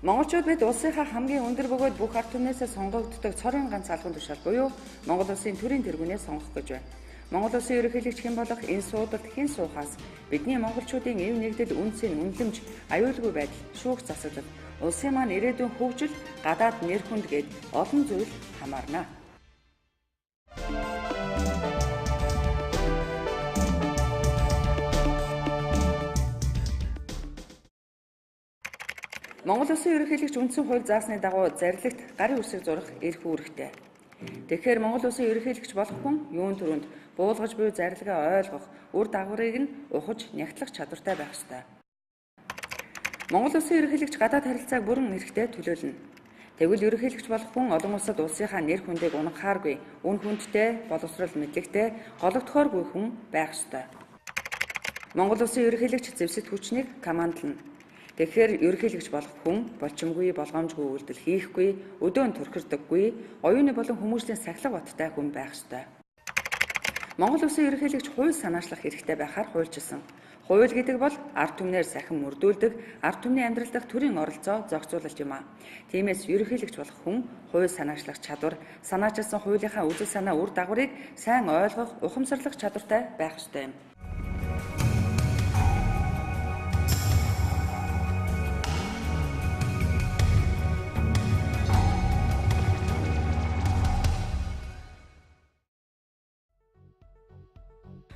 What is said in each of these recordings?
Монголчууд бид улсынхаа хамгийн өндөр бөгөөд бүх ард түмнээс сонгогддог цорын ганц албан тушаал буюу Монгол улсын төрийн тэргүүнээс сонгох гэж байна. Монгол улсын ерөнхийлөгч хэн болох энэ суудалд хэн суухаас бидний монголчуудын эв нэгдэл үнцийн үнэлэмж, аюулгүй байдал, шүүх засаглал, улсын маань ирээдүйн хөгжил, гадаад нэр хүнд гээд олон зүйл хамаарна. Монгол улсын ерөнхийлөгч үндсэн хууль заасны дагуу зарлагт гарын үсэг зурах эрх үүрэгтэй. Тэгэхээр Монгол улсын ерөнхийлөгч болох хүн юун төрөнд буулгаж буй зарлагаа ойлгох, үр дагаврыг нь ухаж нягтлах чадвартай байх ёстой. Монгол улсын ерөнхийлөгч гадаад харилцааг бүрэн эрхтэй төлөөлнө. Тэгвэл ерөнхийлөгч болох хүн олон улсад улсынхаа нэр хүндийг унахааргүй, үн хүндтэй, боловсрол мэдлэгтэй, гологдохооргүй хүн байх ёстой. Монгол улсын ерөнхийлөгч зэвсэгт хүчнийг командлна. Тэгэхээр ерөнхийлөгч болох хүн болчимгүй, болгоомжгүй үйлдэл хийхгүй, өдөөн турхирдаггүй, оюуны болон хүмүүжлийн сахилга баттай хүн байх ёстой. Монгол улсын ерөнхийлөгч хууль санаачлах хэрэгтэй байхаар хуульчилсан. Хууль гэдэг бол ард түмнээр сахин мөрдүүлдэг, ард түмний амьдрал дахь төрийн оролцоо зохицуулалт юм а. Тиймээс ерөнхийлөгч болох хүн хууль санаачлах чадвар, санаачилсан хуулийнхаа үзэл санаа үр дагаврыг сайн ойлгох, ухамсарлах чадвартай байх ёстой юм.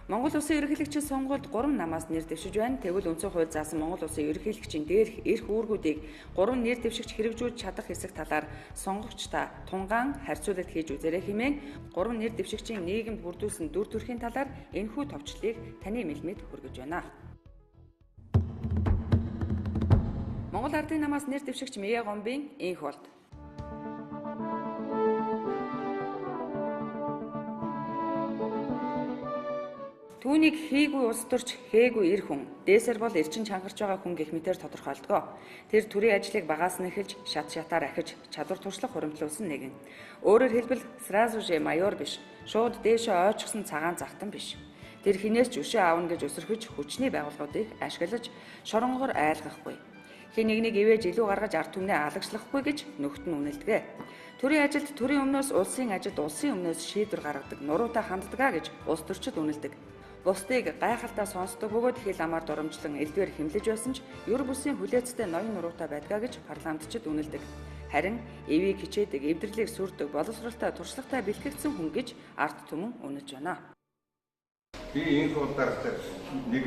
Монгол улсын ерөнхийлөгчийн сонгуульд 3 намаас нэр дэвшиж байна. Тэгвэл үндсэн хууль заасан Монгол улсын ерөнхийлөгчийн дээрх эрх үүргүүдийг 3 нэр дэвшигч хэрэгжүүлж чадах хэсэг талаар сонгогчдаа тунгаан харьцуулалт хийж үзээрэй хэмээн 3 нэр дэвшигчийн нийгэмд бүрдүүлсэн дүр төрхийн талаар энэхүү товчлыг таны мэлмэд хүргэж байна. Монгол ардын намаас нэр дэвшигч Мия Гомбын энх болд. Түүнийг хийгүй улс төрч хээгүй эр хүн, дээсэр бол эрчин чангарч байгаа хүн гэх мэтээр тодорхойлдог. Тэр төрийн ажлыг багаас нь эхэлж шат шатаар ахиж чадвар туршлага хуримтлуулсан нэгэн. Өөрөөр хэлбэл сразу же майор биш, шууд дээшээ ойчсон цагаан захтан биш. Тэр хинээс ч өшөө аавна гэж өсөрхөж хүчний байгууллагуудыг ашиглаж шоронгоор айлгахгүй. Хэн нэгнийг ивэж илүү гаргаж ард түмнээ алагчлахгүй гэж нөхд нь үнэлдэг. Төрийн ажилд төрийн өмнөөс улсын ажилд улсын өмнөөс шийдвэр гаргадаг, нуруутай ханддаг гэж улс төрчид үнэлдэг. Бусдыг гайхалтай сонсдог бөгөөд хэл амаар дурамжлан элдвэр хэмлэж байсан ч ёр бусын хүлээцтэй ноён нуруутай байдгаа гэж парламентчид үнэлдэг. Харин эвийг хичээдэг, эвдэрлийг сүрдэг, боловсралтай, туршлагатай бэлтгэгдсэн хүн гэж ард түмэн үнэлж байна. Би энэ хуулиар нэг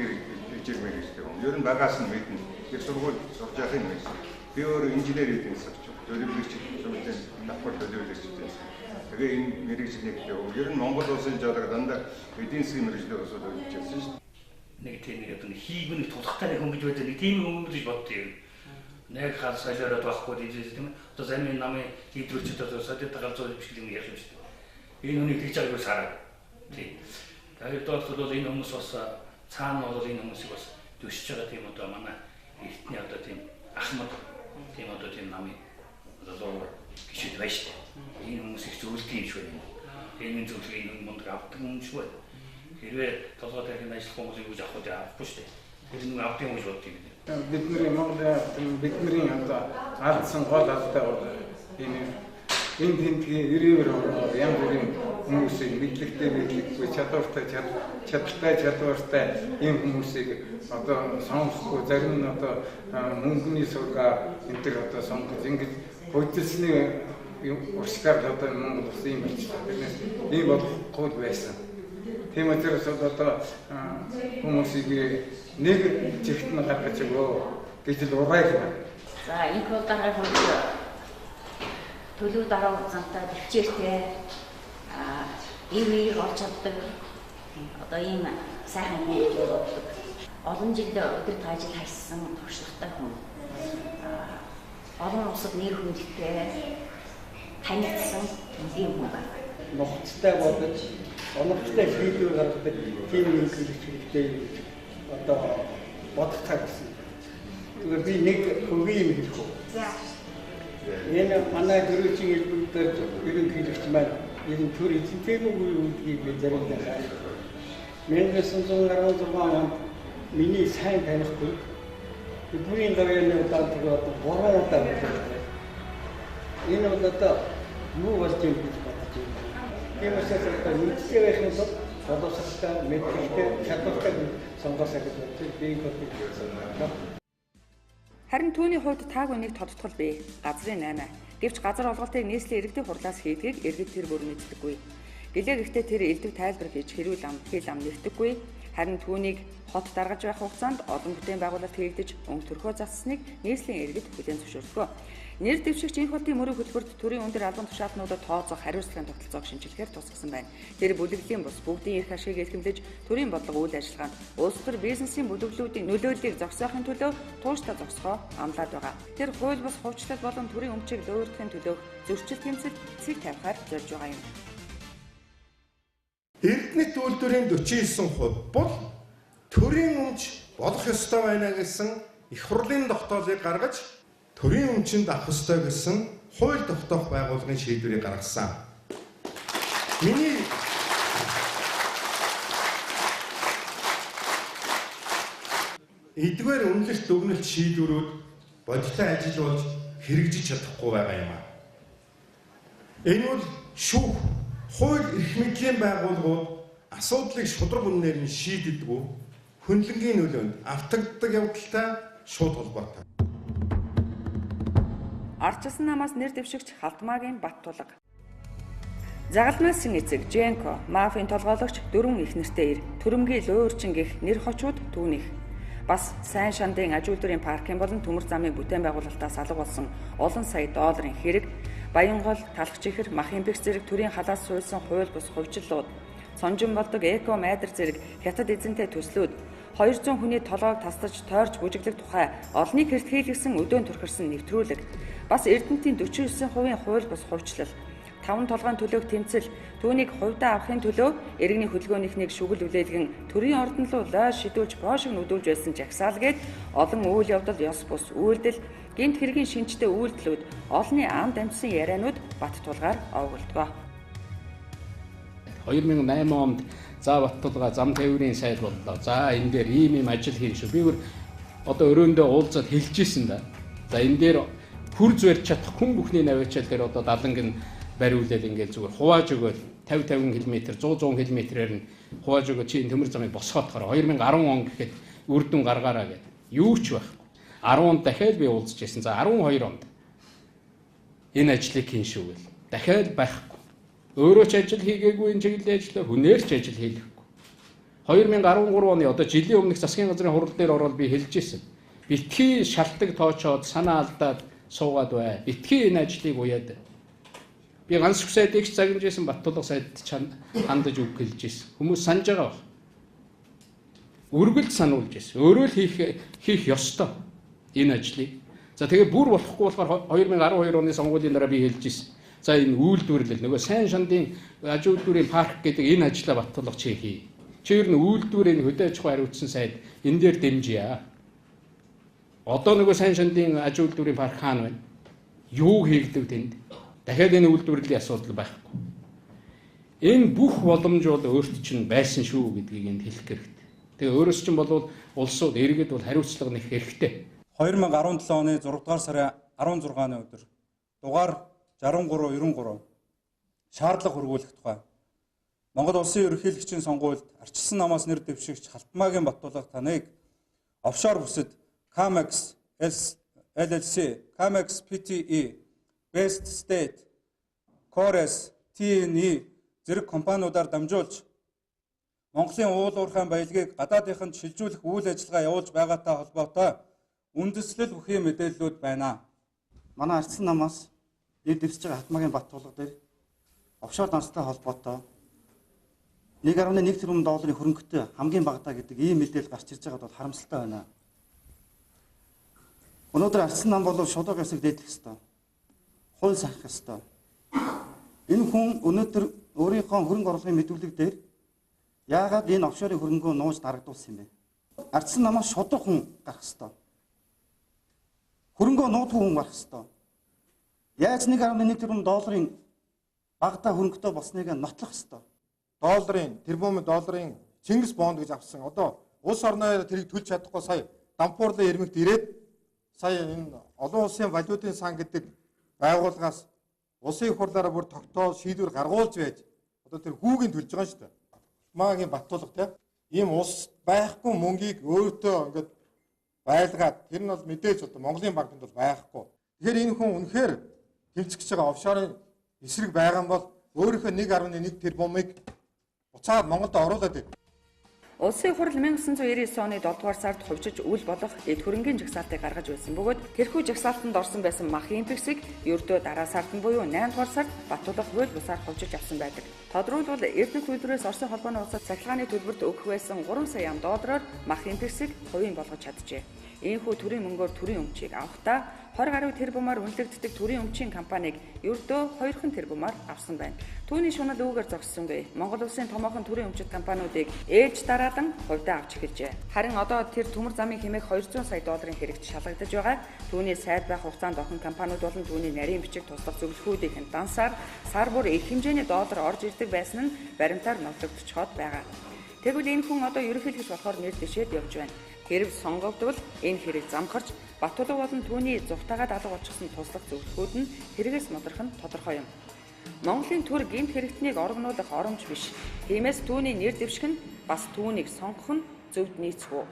хичээл мэргэжтэй юм. Ер нь багаас нь мэднэ. Тэр сургууль сурж явах юм байсан. Би өөрөө инженер эдийн засагч, төлөвлөгч, зөвлөлт, давхар төлөвлөгч байсан. Тэгээ энэ мэргэжлийг ер нь Монгол улсын жолоор дандаа эдийн засгийн мэргэжлээр усууд өгч байсан шүү дээ. Нэг тийм нэг хийгүн тулхтай хүн гэж байдаг. Нэг тийм хүн гэж боддоо. Нэг хал солиороод байхгүй тийм. Одоо замын намын лидерчүүд одоо содиотаа галзуу биш юм ярьж шүү дээ. Энэ хүний тэгж байгаагүй сараа. Тийм. Тэгэхээр доолтол энэ хүмүүс бас цаана бол энэ хүмүүсийг бас төсөж байгаа тийм одоо манай эртний одоо тийм ахмад тийм одоо тийм намын одоо гişэд байж шүү дээ. Энэ хүмүүс их зөвлөдөг юм шиг байна. Энэ зөвлөгийг энэ мундаг авдаг юм шиг байна. Хэрвээ толгой тархины ажиллах хүмүүсийг үгүй авахгүй шүү дээ. Тэр нэг авдаг юм шиг боддог юм. Бидний бидний одоо алдсан гол алдаа бол энэ тентгийн ирээвэр янз бүрийн хүмүүсийг мэдлэгтэй чадвартай ийм хүмүүсийг одоо сонгохгүй зарим нь одоо мөнгөний сургаа энэ төр одоо сонгож ингэж хөдөлсөний урсгаар одоо Монгол улсын юм биш. Тэрнээс ийм болохгүй байсан. Тийм учраас одоо хүмүүсийг нэг жигт нь гаргаж өгөө гэж л урайх байна. За энэ хуудаар төлөв дараа замтаа төвчээртэй ивийг олж чаддаг одоо ийм сайхан хүн гэж боддог. Олон жил өдөр ажил хайсан туршлагатай хүн. Олон улсад нэр хүндтэй танигдсан ийм хүн байна. Нухацтай бодож, оновчтой шийдвэр гаргадаг тийм ерөнхийлөгчтэй одоо бодох гэсэн. Тэгэхээр би нэг хөгийн юм хэлэх үү. За. Энэ манай дөрөвчийн хэлбэрээр ерөнхийлөгч маань энэ төр эзэнтэйггүй үдгийг би заримдаа хайрлаа. 1916 онд миний сайн танихгүй Бүрийн дараагийн удаан тэгээд бороо удаа болчихлоо. Энэ удаа юу болж юм гэж бодож байна. Тиймээс одоо нийтлэгийн тулд боловсролтой, мэдлэгтэй, чадвартай сонгоосоо гэж бодчих. Би энэ бодлоо. Харин түүний хувьд тааг үнийг тодтгол бий. Газрын 8. Гэвч газар олголтыг нийслэлийн иргэдийн хурлаас хийдгийг иргэд тэр бүр мэддэггүй. Гэлээ гэхдээ тэр элдв тайлбар хийж хэрүүл ам нэгтдэггүй. Харин түүнийг хот даргаж байх хугацаанд олон бүтээн байгуулалт хийгдэж өнгө төрхөө зассныг нийслэлийн иргэд хүлээн зөвшөөрдөг. Нэр дэвшигч энх хотын мөрийн хөтөлбөрт төрийн өндөр албан тушаалтнуудад тооцоох хариуцлагын тогтолцоог шинжилгээр тусгасан байна. Тэр бүлэглэлийн бус бүгдийн эрх ашиг эрхэмлэж төрийн бодлого үйл ажиллагаанд улс төр бизнесийн бүлэглүүдийн нөлөөллийг зогсоохын төлөө тууштай зогсохоо амлаад байгаа. Тэр хууль бус хувьчлал болон төрийн өмчийг дөөрөхийн төлөө зөрчил тэмцэл цэг тавихаар зорж байгаа юм. Эрдэнэт үйлдвэрийн 49% бол төрийн өмч болох ёстой байна гэсэн их хурлын тогтоолыг гаргаж төрийн өмчөнд авах ёстой гэсэн хууль тогтоох байгууллагын шийдвэрийг гаргасан. Миний эдгээр үнэлэлт дүгнэлт шийдвэрүүд бодиттой ажил болж хэрэгжиж чадахгүй байгаа юм аа. Энэ бол шүүх хууль эрх мэдлийн байгууллагууд асуудлыг шудраг үнээр нь шийддэггүй хөндлөнгийн нөлөөнд автагддаг явдалтай шууд холбоотой. Ардчилсан намаас нэр дэвшигч Халтмаагийн Баттулга. Загалмайлсан эцэг Женко, мафийн толгойлогч 4 их нэртэй ир, Төрөмгийн Луурчин гэх нэр хочууд түүнийх. Бас сайн шандын аж үйлдвэрийн паркын болон төмөр замын бүтээн байгуулалтаас алга болсон олон сая долларын хэрэг, Баянгол, Талхчихэр, Махимбэгс зэрэг төрийн халаас суульсан хууль бус хувьчлалууд, Сонжин болдог эко майдар зэрэг хятад эзэнтэй төслүүд, 200 хүний толгойг тасдаж тойрч бүжиглэх тухай олныг хэрэгтгийлсэн өдөөн түрхэрсэн нэвтрүүлэг, бас Эрдэнэтийн 49% хууль бус хувьчлал, 5 толгойн төлөөг тэмцэл, түүнийг хувьдаа авахын төлөө иргэний хөдөлгөөнийхнийг шүгэл үлээлгэн төрийн ордон руу лойж шидүүлж боошиг нүдүүлж байсан жагсаал гээд олон үйл явдал ёс бус үйлдэл, гэмт хэргийн шинжтэй үйлдэлүүд, олонний амд амжсан ярианууд Баттулгаар овогдгоо. 2008 онд за Баттулга зам тээврийн сайд боллоо. За энэ дээр ийм ажил хийн шүү. Би одоо өрөөндөө уулзаад хэлж ийсэн да. За энэ дээр хурц барьж чадах хүн бүхний навьячаал дээр одоо даланг нь бариулаад ингээд зүгээр хувааж өгөөл 50 км 100 км-ээр нь хувааж өгөө чи энэ төмөр замыг босгоохоор 2010 он гэхэд үр дүн гаргаараа гэдэг. Юу ч байхгүй. 10 онд дахиад би уулзж байсан. За 12 онд энэ ажлыг хийн шүү гэл. Дахиад байхгүй. Өөрөө ч ажил хийгээгүй энэ чиглэлийн ажлаа хүнээр ч ажил хийлгэхгүй. 2013 оны одоо жилийн өмнөх засгийн газрын хурал дээр ороод би хэлж ирсэн. Битгий шалтгаан тоочоод санаа алдаад суугаад бай. Битгий энэ ажлыг уяад. Би ганц их сайдыг загнажсэн Баттулга сайд хандаж үг хэлж ирсэн. Хүмүүс санаж байгаа баг. Үргэлж сануулж ирсэн. Өөрөө л хийх ёстой энэ ажлыг. За тэгээ бүр болохгүй болохоор 2012 оны сонгуулийн дараа би хэлж ирсэн. За энэ үйлдвэрлэл нөгөө сайн шандын аж үйлдвэрийн парк гэдэг энэ ажлаа Баттулга чи хий. Чи ер нь үйлдвэрийн хөдөө аж ахуй хариуцсан сайд энэ дээр дэмжийа. Одоо нөгөө сайн шандын аж үйлдвэрийн парк хаана байна? Юу хийгдэв тэнд? Дахиад энэ үйлдвэрлэлийн асуудал байхгүй. Энэ бүх боломж бол өөрт чинь байсан шүү гэдгийг энд хэлэх хэрэгтэй. Тэгээ өөрөөс чинь болвол улсууд иргэд бол хариуцлага нэх хэрэгтэй. 2017 оны 6 дугаар сарын 16-ны өдөр дугаар 6393 шаардлага хөрвүүлэх тухай Монгол улсын ерөнхийлөгчийн сонгуульд ардчилсан намаас нэр дэвшигч Халтмаагийн Баттулга таныг офшор бүсэд Camex LLC, Camex PTE, Best State, Cores, TNE зэрэг компаниудаар дамжуулж Монголын уул уурхайн баялагийг гадаадынханд шилжүүлэх үйл ажиллагаа явуулж байгаатай холбоотой үндэслэл бүхий мэдээллүүд байна. Манай ардчилсан намаас нэр дэвшиж байгаа Халтмаагийн Баттулга дээр офшор данстай холбоотой 1.1 тэрбум долларын хөрөнгөтэй хамгийн багадаа гэдэг ийм мэдээлэл гарч ирж байгаад бол харамсалтай байна. Өнөөдөр ардчилсан нам болов шударга ёсыг дээдлэх ёстой. Хууль сахих ёстой. Энэ хүн өнөөдөр өөрийнхөө хөрөнгө оруулгын мэдүүлэг дээр яагаад энэ офшорын хөрөнгөө нууж дарагдуулсан юм бэ? Ардчилсан намаас шударга хүн гарах ёстой. Хөрөнгөө нуудгүй хүн гарах ёстой. Яаж 1.1 тэрбум долларын багадаа хөрөнгөтэй болсныг нотлох ёстой. Тэрбум долларын Чингис бонд гэж авсан. Одоо улс орноо тэрийг төлж чадахгүй сая Дампуурлын ирмэгт ирээд сая энэ олон улсын валютын сан гэдэг байгууллагаас улсын их хурлаараа бүр тогтоол шийдвэр гаргуулж байж одоо тэр хүүгийн төлж байгаа шүү дээ. Магийн Баттулга тийм ийм улс байхгүй мөнгийг өөртөө ингээд байлгаад тэр нь бол мэдээж одоо Монголын банкнд бол байхгүй. Тэгэхээр энэ хүн үнэхээр хэмжиж байгаа офшорын эсрэг байгаа юм бол өөрийнхөө 1.1 тэрбумыг буцаад Монголд оруулаад байна. Улсын хурл 1999 оны 7 дугаар сард хувьчиж үл болох эд хөрөнгийн жагсаалтыг гаргаж байсан бөгөөд тэрхүү жагсаалтанд орсон байсан мах импексийг ердөө дараа сард нь буюу 8 дугаар сард Баттулга хууль бусаар хувьчиж авсан байдаг. Тодорхойлбол Эрдэнэ үйлдвэрээс Оросын холбооны улсад цахилгааны төлбөрт өгөх байсан 3 сая доллараар мах импексийг хувийн болгож чаджээ. Ийхүү төрийн мөнгөөр төрийн өмчийг авахдаа 20 гаруй тэрбумаар үнэлэгддэг төрийн өмчийн компанийг ердөө 2 тэрбумаар авсан байна. Түүний шунал үүгээр зогссонгүй. Монгол улсын томоохон төрийн өмчит компаниудыг ээж дараадан хувьдаа авч эхэлжээ. Харин одоо тэр төмөр замын хэмээх 200 сая долларын хэрэгт шалгагдаж байгаа. Түүний сайд байх хугацаанд охин компаниуд болон түүний нарийн бичиг туслах зөвлөхүүдийн дансаар сар бүр их хэмжээний доллар орж ирдэг байсан нь баримтаар нотлогдчиход байгаа. Тэгвэл энэ хүн одоо ерөнхийлөгч болохоор нэр дэшээд явж байна. Хэрэг сонгогдвол энэ хэрэг замхарч Баттулга болон түүний зугтаагаад алга болчихсон туслах зөвлөхүүд нь хэрэгээс модрох нь тодорхой юм. Монголын төр гэмт хэрэгтнийг оргонуулах оромж биш. Тиймээс түүний нэр дэвшиг нь бас түүнийг сонгох нь зөвд нийцгүй.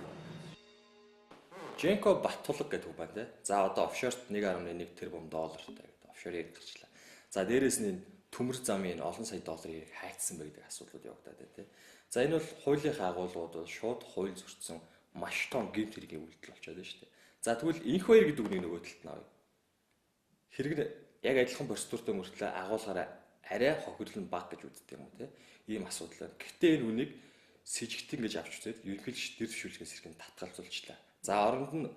Женко Баттулга гэдэг үг байна те. За одоо офшорт 1.1 тэрбум доллартай гэдэг офшорыг гарчлаа. За дээрэс нь төмөр замын олон сая долларыг хайцсан байдаг асуудлууд явагдаад байна те. За энэ бол хуулийн агуулгууд бол шууд хууль зөрчсөн маш том гэмт хэргийн үйлдэл болчиход байна шүү дээ. За тэгвэл энх баяр гэдэг үгний нөгөө талд нь авъя. Хэрэг нь яг адилхан процедуртай мөртлөө агуулгаараа арай хохирлон баг гэж үздэг юм уу те. Ийм асуудал байна. Гэхдээ энэ үнийг с ิจ гт ингэж авч үзээд ерөнхийлөгч дэвшүүлгээс хэрхэн татгалзуулчлаа. За оронд нь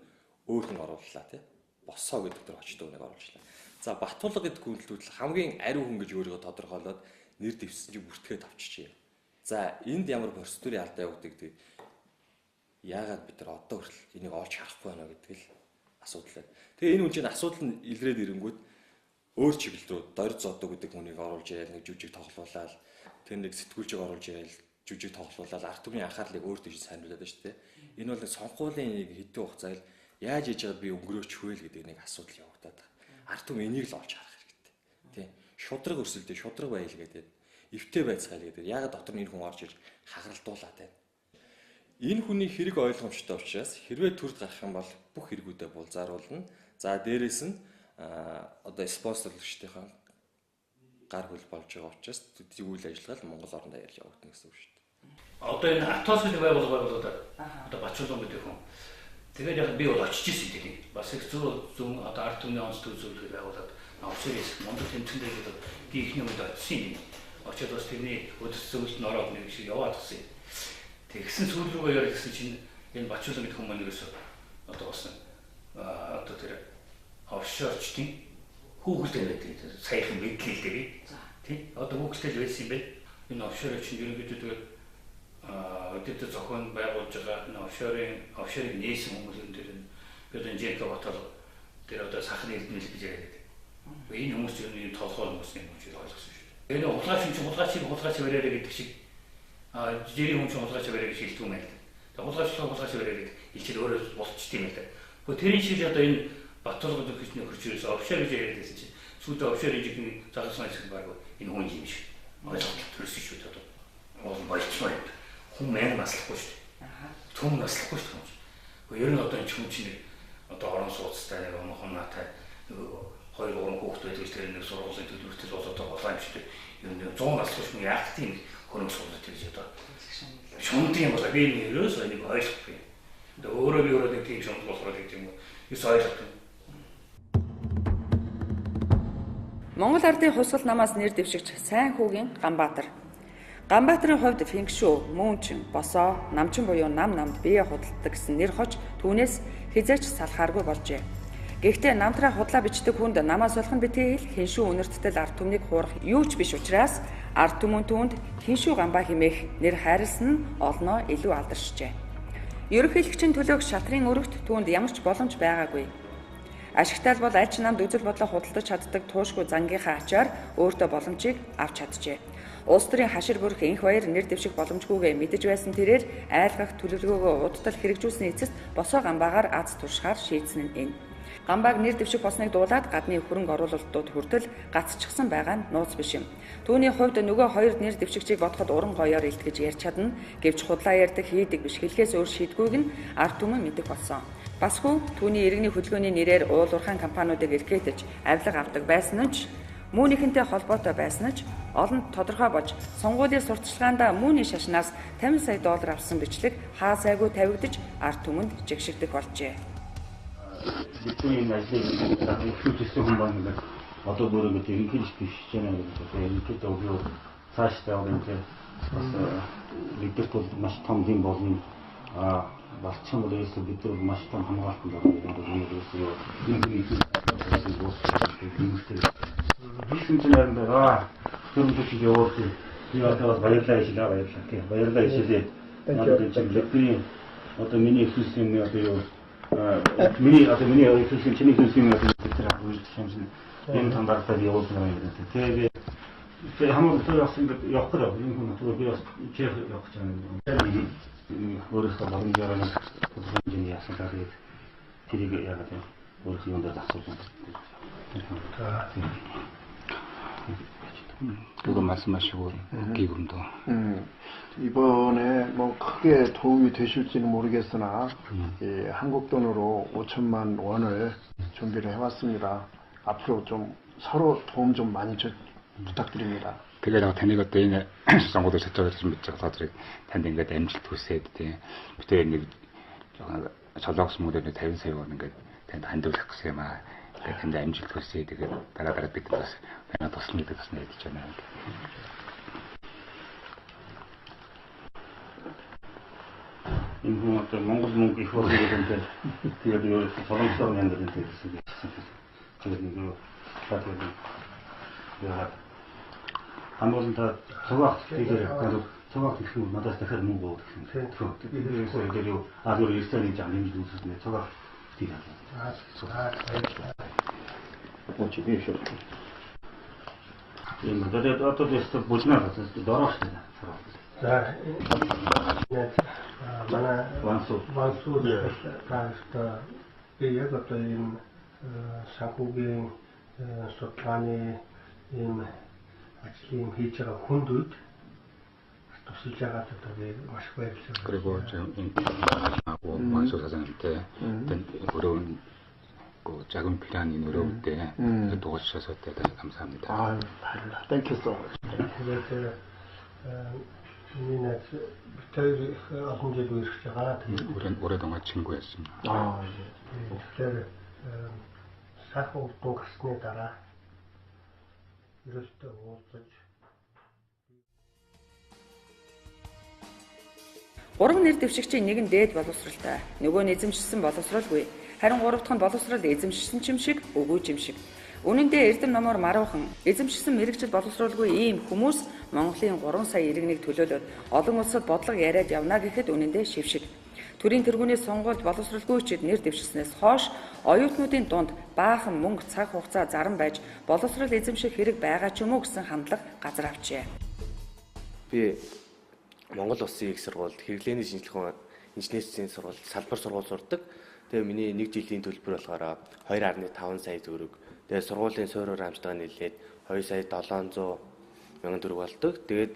өөрх нь орууллаа те. Босоо гэдэг төр очтой үнийг оруулчлаа. За Баттулга гэдэг хүндлэлүүд хамгийн ариун хүн гэж өөрийгөө тодорхойлоод нэр дэвссэн чинь бүртгээд авчижээ. За энд ямар процедурын алдаа явагддаг гэдэг яагаад бид нар одоо хүртэл энийг олж харахгүй байна гэдэг л асуудал байна. Тэгээ энэ үн чинь асуудал нь илрээд ирэнгүүт өөр чиглэл рүү дорж зодог гэдэг хүнийг оруулж ирэл нэг жүжиг тоглуулаад тэр нэг сэтгүүлчийг оруулж ирэл жүжиг тоглуулаад ард түмний анхаарлыг өөр дэш сануулад байна шүү дээ. Энэ бол сонгуулийн нэг хэдэн хугацаанд яаж хийж байгаад би өнгөрөөч хөвөл гэдэг нэг асуудал явагдаад байна. Ард түм энийг л олж харах хэрэгтэй. Тий. Шудраг өрсөлдөө шудраг байл гэдэг эвтэй байцгаал гэдэг. Яагаад дотор нь энэ хүн орж ирж хагаралдуулаад байна. Энэ хүний хэрэг ойлгомжтой учраас хэрвээ төрд гарах юм бол бүх хэрэгүүдээ булзааруулна. За дээрэс нь одоо спонсорлогчдынхаа гар хөл болж байгаа учраас үйл ажиллагаа Монгол орнд даяар явагдана гэсэн үг шүү дээ. Одоо энэ атосны байгууллагууд одоо Бачуулан гэдэг хүн. Тэгээд яг би бол очиж ирсэн тийм. Бас их зөв одоо ард түмний онц төв зөвлөхөд байгуулад авчирээс Монгол тэмцээн дээр би ихний үед очсон юм. Очоод бас тэрний өдөрт зөвлөлт нь ороод нэг шиг яваад гисэн. Тэгсэн сүүл рүүгээ яриад гисэн чинь энэ Бачуулан гэдэг хүмүүс нэгээс одоо бас одоо тэр офшорчдын хүүхэлтэй байдаг. Саяхан мэдлэлтэй тий. Одоо хүүхэлтэй байсан юм байна. Энэ офшор чинь ерөнхийдөө тэгээд өдөрт зохион байгуулж байгаа энэ офшорыг нээсэн хүмүүсийн дээр бид энэ Женко Баттулга тэр одоо сахны эрдэнэл гэж яриад. Энэ хүмүүс чинь толгой хүмүүс юм гэж ойлгосон шүү дээ. Энэ хулгайч бариараа гэдэг шиг жирийн хүн чинь хулгайч бариараа гэж хэлдэг юм байна. Тэгээд хулгайч бариараа гэдэг илчил өөрөө болчт юм байна. Гэхдээ тэрийн шиг одоо энэ Баттулга дөхөсний хөрчөөс офшор гэж яриад байсан чинь сүйдээ офшор инженерийн загас найсаг баг энэ хүн юм шиг ойлголт төрсөн шүү дээ одоо. Уул болчихмоо юм. Хүн мэн наслахгүй шүү дээ. Түм наслахгүй шүү дээ. Гэхдээ ер нь одоо энэ хүн чинь одоо орон сууцтай нэг ομохон наатай 2-3 хүүхэд байдаг ч тэр нэг сургуулийн төлөвлөлтөд бол одоо голаа юм шүү дээ. Ер нь 100 наслахгүй шүү яг тийм хөрөнгө суулгаж гэж одоо шундын юм болоо би энэ ерөөсөө нэг ойлгохгүй. Одоо өөрөө би өөрөө нэг тийм шунд болохоор гэдэг юм уу. Юус ойлгохгүй. Монгол ардын хувьсгал намаас нэр дэвшигч сайн хүүгийн Ганбаатар. Ганбаатарын хувьд фэнкшүү, мөнчин, босоо, намчин буюу намд бие худалдаг гэсэн нэр хож түүнээс хизээч салхааргүй болжээ. Гэхдээ намтраа худлаа бичдэг хүнд намаас болох нь битгий хэл хиншүү үнэрттэл ард түмнийг хуурах юу ч биш учраас ард түмэн түүнд хиншүү Ганбаа хэмээх нэр хайрлсан нь олноо илүү алдаршжээ. Ерөнхийлөгчийн төлөөх шатрын өргөт түүнд ямар ч боломж байгаагүй. Ашигтай бол аль ч намд үзэл бодлоо худалдаж чаддаг туушгүй зангийнхаа ачаар өөртөө боломжийг авч чаджээ. Улс төрийн хашир бүрх энх баяр нэр дэвших боломжгүйгээ мэдэж байсан тэрээр айлгах төлөвлөгөөгөө удтал хэрэгжүүлсний эцэст босоо Ганбаагаар аз туршихаар шийдсэн нь энэ. Гамбааг нэр дэвших болсныг дуулаад гадны хөрөнгө оруулалтууд хүртэл гацчихсан байгаа нь нууц биш юм. Түүний хувьд нөгөө хоёр нэр дэвшигчийг бодоход уран гоёор илтгэж ярьж чадна. Гэвч худлаа ярьдаг хийдэг биш хэлхээс өөр шийдгүйг нь ард түмэн мэдэх болсон. Басгүй түүний иргэний хөдөлгөөний нэрээр уул уурхайн компаниудыг илгээдэж авилга авдаг байсан нь ч мөнийхэнтэй холбоотой байсан ч олон тодорхой болж сонгуулийн сурталчилгаанд мөний шашнаас 50 сая доллар авсан бичлэг хаа сайгүй тавигдаж ард түмэнд жигшигдэх болжээ. Бидний ажлыг ихүүлсэн хүн байна гэдэг одоо бүр ингэж ерөнхийдөө биш юм байна. Ерөнхийдөө би цаашдаа оронтой бас лидерт бол маш том юм болно. Болчихсон бол ерөөсөө бид нар маш том хамгаалтанд орно гэдэг нь ерөөсөө Bizim için nerede? Türümdü ki yoğurdu. Bir hafta bayırla işler bayırla. Bayırla işler. Nerede çekildi? O da mini sistemi yapıyor. Mini sistemi çini sistemi yapıyor. Benim tam da tabii yoğurdu yani. Tabii hamur tutuyor aslında yok kadar. Benim bunu tutuyor biraz şey yok canım. Orası da bakın yarana tutuyor ya sanki tirig yarada. Orası yolda da sorun. 그거 말씀하시고 기금도 이번에 뭐 크게 도움이 되실지는 모르겠으나 한국 돈으로 5천만 원을 준비를 해왔습니다. 앞으로 좀 서로 도움 좀 많이 부탁드립니다. 그게 내가 되는 것도 이제 정부도 저쪽에서 좀 다들 단된 거 엠질 도스에 때 그때 이제 저작수 모델을 대세워 오는 거 단도 작세마 근데 엠질 도스에 되게 따라따라 삐뚤어서 내가 뒀습니다 그래서 있잖아요. 인구 어떤 몽골 문기 효과들인데 그래도 저런 년들인데 그래도 다들 한 번은 다 저각 되게 그래도 저각 있으면 마다 다 하는 거 그래서 이들이 아주 일선이지 않는지 무슨 저각 되게 뭐지 비쇼 이 뭐들 어떤 데서 보지나 가서 돌아왔습니다. 자, mana Wansu kaasta iyagotoin sakuгийн судлааны ийм ажлын хийж байгаа хүндүүд тусалж байгаа гэдэг маш баярлалаа. 그리고 지금 원수 사장한테 어려운 그 작은 필요한 일 어려울 때 도와주셔서 대단히 감사합니다. 아유, 땡큐 소. 그래서 우리는 저희 아버지도 이렇게 오랫동안 친구였습니다. 아, 예. 사고 또 갔으니 따라 이럴 때 오었지. Гурван нэр дэвшигчийн нэг нь дээд боловсралтай, нөгөө нь эзэмшсэн боловсралгүй. Харин гурав дахь нь боловсрал эзэмшсэн ч юм шиг, үгүй ч юм шиг. Үнэн дээр Эрдэм номоор маруухан эзэмшсэн мэрэгчл боловсруулгүй ийм хүмүүс Монголын 3 сая иргэнийг төлөөлөд олон улсад бодлого яриад явна гэхэд үнэн дээр шившиг. Төрийн тэргүүний сонгуульд боловсралгүйчид нэр дэвшснээс хойш оюутнуудын дунд баахан мөнгө цаг хугацаа заран байж боловсрал эзэмших хэрэг байгаа ч юм уу гэсэн хандлага газар авчээ. Би Монгол Улсын их сургуульд хэрэглээний шинжилгээ инженерийн сургууль салбар сургууль сурдаг. Тэгээ миний 1 жилийн төлбөр болохоор 2.5 сая төгрөг. Тэгээ сургуулийн суурьаар амжтайг нэлээд 2 сая 700 мянган төгрөг болдог. Тэгээд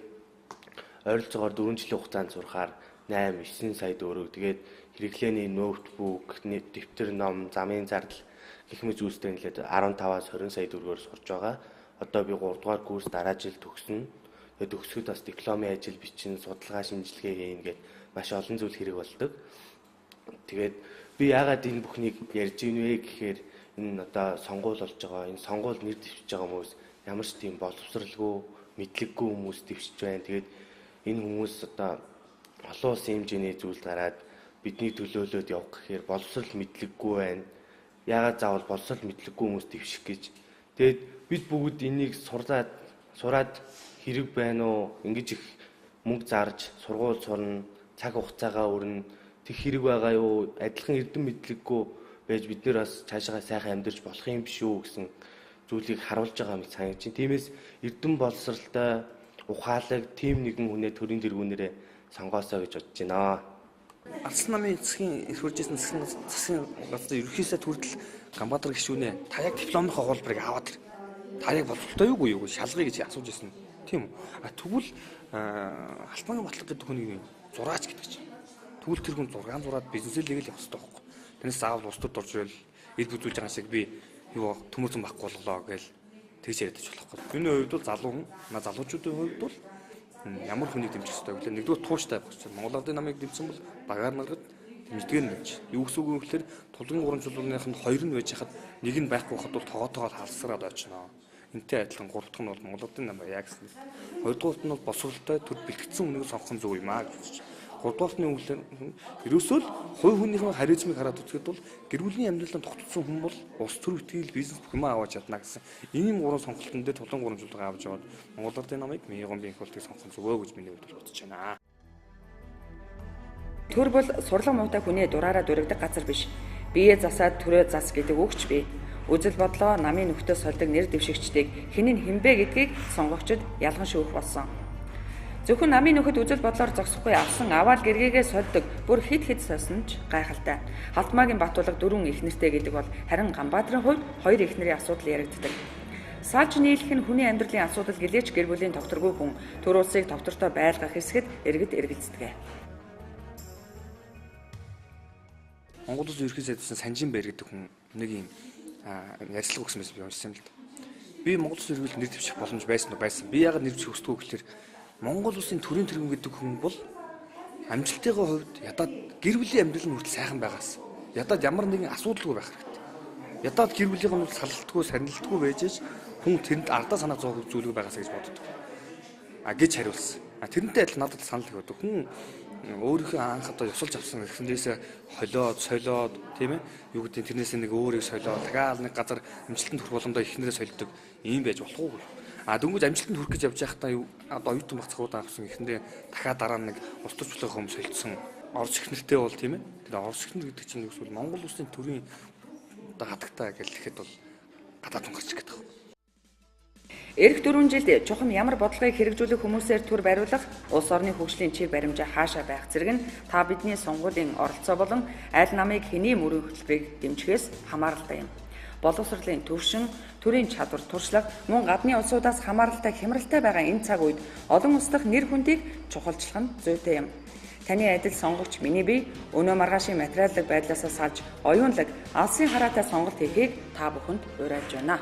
ойролцоогоор 4 жилийн хугацаанд сурахаар 8-9 сая төгрөг. Тэгээд хэрэглээний ноутбук, дэвтэр, ном, замын зардал гэх мэт зүйлстэй нэлээд 15-аас 20 сая төгрөгөөр сурж байгаа. Одоо би 3 дугаар курс дараа жил төгснө. Тэгээд төгсгөд бас дипломын ажил бичин, судалгаа шинжилгээ хийн гээд маш олон зүйл хэрэг болдог. Тэгээд би яагаад энэ бүхнийг ярьж ийн вэ гэхээр энэ одоо сонгуул болж байгаа, энэ сонгуул нэр дэвшиж байгаа хүмүүс ямар ч тийм боловсралгүй, мэдлэггүй хүмүүс дэвшиж байна. Тэгээд энэ хүмүүс одоо олон улсын хэмжээний зүйл гараад бидний төлөөлөөд явах гэхээр боловсрал мэдлэггүй байна. Яагаад заавал боловсрал мэдлэггүй хүмүүс дэвших гэж. Тэгээд бид бүгд энийг сураад хэрэг байна уу? Ингэж их мөнгө зарж, сургууль сурна, цаг хугацаагаа өрнө. Тэг хэрэг байгаа юу? Адилхан эрдэм мэдлэггүй байж бид нэр бас цаашаа сайхан амьдарч болох юм биш үү гэсэн зүйлийг харуулж байгаа мэт санагдаж байна. Тиймээс эрдэм боловсралтай ухаалаг тим нэгэн хүнээ төрийн тэргүүнээрээ сонгоосоо гэж бодож байна. Алс намын засгийн эрх хүржсэн засгийн газрын ерөнхий сайд хүртэл Ганбаатар гишүүнээ та яг дипломынхаа хуулбарыг аваад ир. Та яг бололтой юу шалгая гэж асууж ирсэн. Тийм үү? Тэгвэл Алтмаагийн Батлаг гэдэг хүний зураач гэдэг чинь. Тэгвэл тэр хүн зураад бизнесэлийг л явах хэрэгтэй байхгүй. Тэрнээс заавал улс төрд орж ирэл эд бүдүүлж байгаа шиг би юу төмөрсөн байхгүй боллоо гэж тэгж яриад болохгүй. Миний хувьд бол залуу хүн, залуучуудын хувьд бол ямар хүнийг дэмжих хэрэгтэй вэ? Нэгдүгээр тууштай байх хэрэгтэй. Монгол Ардын намыг дэмжсэн бол багаар наргад дэмждэг нь гэж. Юу гэсэн үг вэ гэхээр тулгын гурамжлуулных нь хоёр нь байж хахад нэг нь байхгүй хахад бол тоогоотойгоо халсараад очно. Энтэй адилхан гурав дахь нь бол Монгол Ардын нам яг гэсэн. Хоёрдугаарт нь бол босролтой төр бэлтгэсэн үнийг сонгох нь зөв юм аа гэж. Гуравдугаартны үгээр ерөөсөө л хувь хүнийхээ харизмыг хараад үзэхэд бол гэр бүлийн амьдралд тогтцсон хүн бол улс төр үтгэл бизнес бүх юм аваад чадна гэсэн. Ийм гурван сонголтын дээр тулгын гурамжлалгаа авч яваад Монгол Ардын намыг Мяган Бинхолтыг сонгох нь зөвөө гэж миний хувьд бодож байна. Төр бол сурлага муутай хүний дураараа дурагддаг газар биш. Бие засаад төрөө зас гэдэг үгч бий. Үзэл бодлоо намын нөхдөс сольдог нэр дэвшигчдийг хэн нь хинбэ гэдгийг сонгогчд ялган шүүх болсон. Зөвхөн намын нөхөд үзэл бодлоор зогсохгүй авсан аваад гэргээгээ сольдог бүр хид сосон ч гайхалтай. Алтмаагийн Батулга 4 их нэртэй гэдэг бол харин Ганбаатарын хувьд 2 их нэрийн асуудал яригддаг. Салж нийлэх нь хүний амьдралын асуудал гэлээч гэр бүлийн тогтворгүй хүн төр улсыг тогтвортой байлгах хэсгэд иргэд эргэлздэг. Монгол Улсын ерөнхий сайдын Санжин Баяр гэдэг хүн нэг юм ярьцлага өгсөн байсан би уншсан л да. Би Монгол Улсын ерөнхийлөлд нэр дэвших боломж байсан. Би яагаад нэр дэвших хүсдэг вэ гэхээр Монгол Улсын төрийн тэргүүн гэдэг хүн бол амжилтынхаа хувьд ядаад гэр бүлийн амьдрал нь хүртэл сайхан байгаас. Ядаад ямар нэгэн асуудалгүй байх хэрэгтэй. Ядаад гэр бүлийнх нь салалтгүй, сарнилтгүй байж хүн тэрэнд ардаа санаа зовох зүйлгүй байгаас гэж боддог. Гэж хариулсан. Тэрнтэй адил надад санал өгдөг. Хүн өөрийнхөө анх одоо ёсолж авсан гэхнээсээ холиод, солиод тийм ээ юу гэдэг тэрнээсээ нэг өөрийг солиод тагаал нэг газар амжилтанд хүрэх боломжтой ихнэрээ солидог ийм байж болохгүй. Дөнгөж амжилтанд хүрэх гэж явж байхдаа одоо оюутан багцгуудаа авсан гэхэндээ дахиад дараа нэг улс төрчлөгийн хөм солилцсон орж ихнэртэй бол тийм ээ тэр орж ихнэр гэдэг чинь үгүй Монгол Улсын төрийн одоо хатагтай гэж хэлэхэд бол гадаад тунгарч гэдэг. Эх 4 жилд чухам ямар бодлогыг хэрэгжүүлэх хүмүүсээр төр бариулах улс орны хөгжлийн чиг баримжаа хаашаа байх зэрэг нь та бидний сонгуулийн оролцоо болон аль намыг хэний мөрийн хөтөлбөрийг дэмжихээс хамааралтай юм. Боловсролын төвшин, төрийн чадвар, туршлага мөн гадны улсуудаас хамааралтай хямралтай байгаа энэ цаг үед олон улс дахь нэр хүндийг чухалчлах нь зүйтэй юм. Таны адил сонгогч миний бие өнөө маргаашийн материаллык байдлаасаа салж оюунлаг алсын хараатай сонголт хийхийг та бүхэнд уриалж байна.